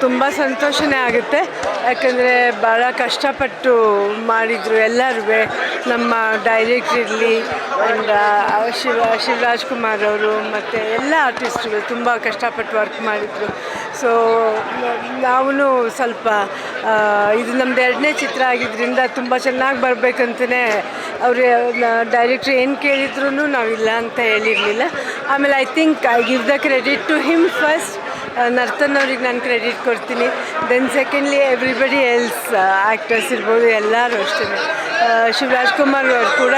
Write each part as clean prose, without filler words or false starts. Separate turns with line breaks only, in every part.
ತುಂಬ ಸಂತೋಷನೇ ಆಗುತ್ತೆ. ಯಾಕಂದರೆ ಭಾಳ ಕಷ್ಟಪಟ್ಟು ಮಾಡಿದರು ಎಲ್ಲರೂ, ನಮ್ಮ ಡೈರೆಕ್ಟ್ರ್ ಇರಲಿ ಆ್ಯಂಡ್ ಶಿವರಾಜ್ ಕುಮಾರ್ ಅವರು ಮತ್ತು ಎಲ್ಲ ಆರ್ಟಿಸ್ಟ್ಗಳು ತುಂಬ ಕಷ್ಟಪಟ್ಟು ವರ್ಕ್ ಮಾಡಿದರು. ಸೊ ನಾವು ಸ್ವಲ್ಪ ಇದು ನಮ್ಮದು 2ನೇ ಚಿತ್ರ ಆಗಿದ್ದರಿಂದ ತುಂಬ ಚೆನ್ನಾಗಿ ಬರಬೇಕಂತಲೇ ಅವರು ಡೈರೆಕ್ಟ್ರ್ ಏನು ಕೇಳಿದ್ರು ನಾವಿಲ್ಲ ಅಂತ ಹೇಳಿರಲಿಲ್ಲ. ಆಮೇಲೆ I think I give the credit to him first. Nartan ಅವ್ರಿಗೆ ನಾನು ಕ್ರೆಡಿಟ್ ಕೊಡ್ತೀನಿ. Then secondly everybody else, actors ಇರ್ಬೋದು, ಎಲ್ಲರೂ ಅಷ್ಟೇ. ಶಿವರಾಜ್ ಕುಮಾರ್ ಅವರು ಕೂಡ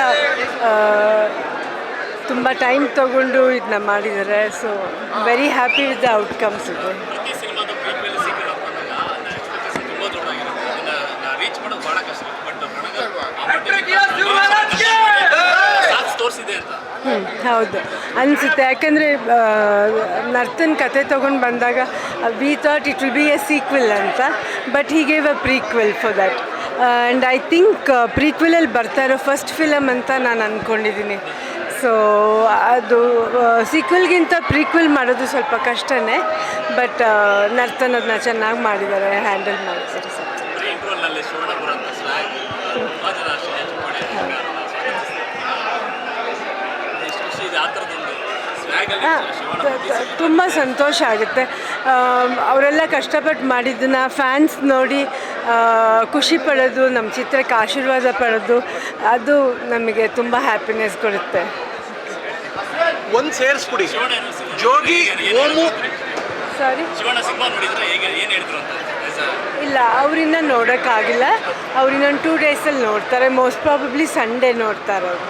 ತುಂಬ ಟೈಮ್ ತೊಗೊಂಡು ಇದನ್ನ ಮಾಡಿದ್ದಾರೆ. So very happy with the outcomes ಇದೆ. ಹೌದು ಅನಿಸುತ್ತೆ. ಯಾಕಂದರೆ ನರ್ತನ್ ಕತೆ ತೊಗೊಂಡು ಬಂದಾಗ we thought it will be a sequel ಅಂತ, but he gave a prequel for that. And I think ಪ್ರೀಕ್ವೆಲಲ್ಲಿ ಬರ್ತಾ ಇರೋ ಫಸ್ಟ್ ಫಿಲಮ್ ಅಂತ ನಾನು ಅಂದ್ಕೊಂಡಿದ್ದೀನಿ. ಸೊ ಅದು ಸೀಕ್ವೆಲ್ಗಿಂತ ಪ್ರೀಕ್ವೆಲ್ ಮಾಡೋದು ಸ್ವಲ್ಪ ಕಷ್ಟನೇ, ಬಟ್ ನರ್ತನ್ ಅದನ್ನ ಚೆನ್ನಾಗಿ ಮಾಡಿದ್ದಾರೆ, ಹ್ಯಾಂಡಲ್ ಮಾಡಿದ್ದಾರೆ. ತುಂಬ ಸಂತೋಷ ಆಗುತ್ತೆ. ಅವರೆಲ್ಲ ಕಷ್ಟಪಟ್ಟು ಮಾಡಿದ್ದನ್ನು ಫ್ಯಾನ್ಸ್ ನೋಡಿ ಖುಷಿ ಪಡೋದು, ನಮ್ಮ ಚಿತ್ರಕ್ಕೆ ಆಶೀರ್ವಾದ ಪಡೋದು, ಅದು ನಮಗೆ ತುಂಬ ಹ್ಯಾಪಿನೆಸ್ ಕೊಡುತ್ತೆ.
ಒಂದು ಸೇರಿಸ್ಬಿಡಿ ಜೋಗಿ ಓಮು.
ಸಾರಿ, ಇಲ್ಲ ಅವರಿನ್ನ ನೋಡೋಕ್ಕಾಗಿಲ್ಲ. ಅವ್ರು ಇನ್ನೊಂದು 2 ಡೇಸಲ್ಲಿ ನೋಡ್ತಾರೆ. ಮೋಸ್ಟ್ ಪ್ರಾಬಬ್ಲಿ ಸಂಡೇ ನೋಡ್ತಾರೆ ಅವರು.